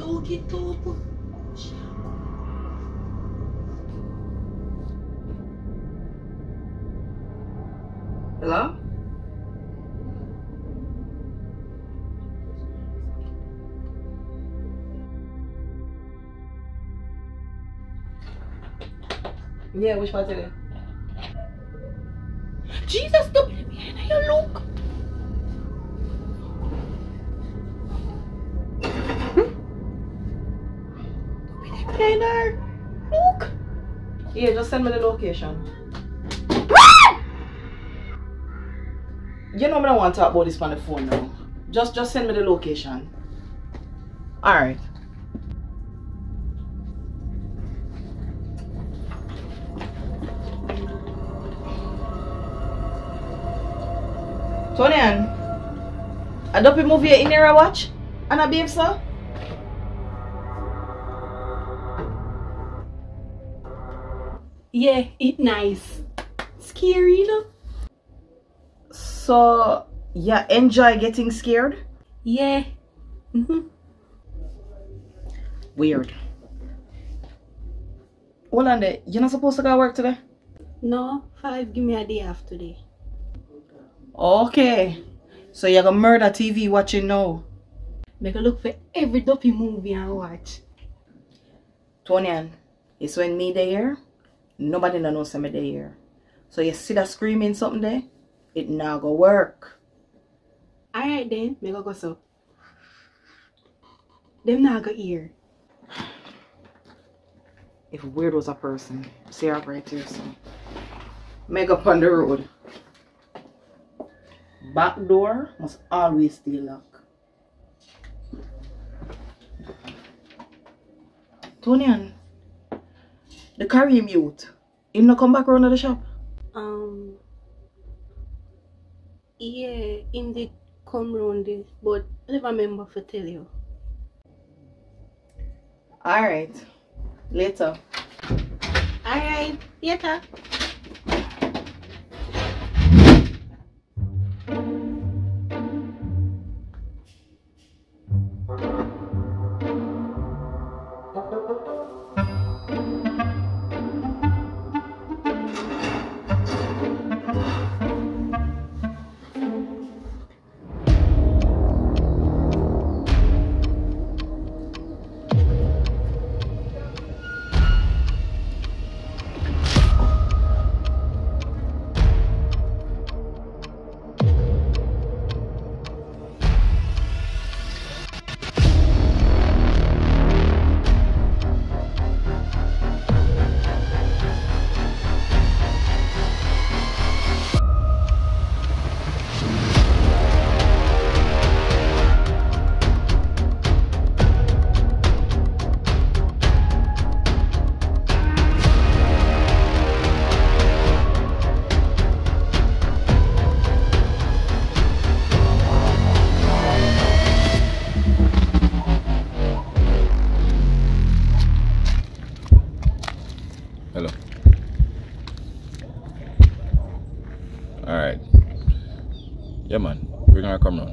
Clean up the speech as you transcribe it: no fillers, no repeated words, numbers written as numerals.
Get up. Hello? Yeah, which part today? Jesus, don't be behind you, look. Behind her. Look. Yeah, just send me the location. You know I don't want to talk about this on the phone now. Just send me the location. Alright. Tonian, I don't movie in here I watch? And I babe sir? Yeah, it's nice. Scary, you know? So, you enjoy getting scared? Yeah. Weird. Hold on there. You're not supposed to go to work today? No, 5 give me a day off today. Okay. So you're gonna murder TV watching now? Make a look for every dopey movie I watch. Tonian, it's when me there, nobody knows me there. So you see that screaming something there? It now go work. Alright then, make a go so. Them not go ear. If weird was a person, see her right here, so. Make up on the road. Back door must always stay locked. Tonian, the carry mute. He no come back around to the shop? Yeah, him did come round it, but I never remember to tell you. Alright. Later. Alright, later. Hello. Alright. Yeah man, we're gonna come now.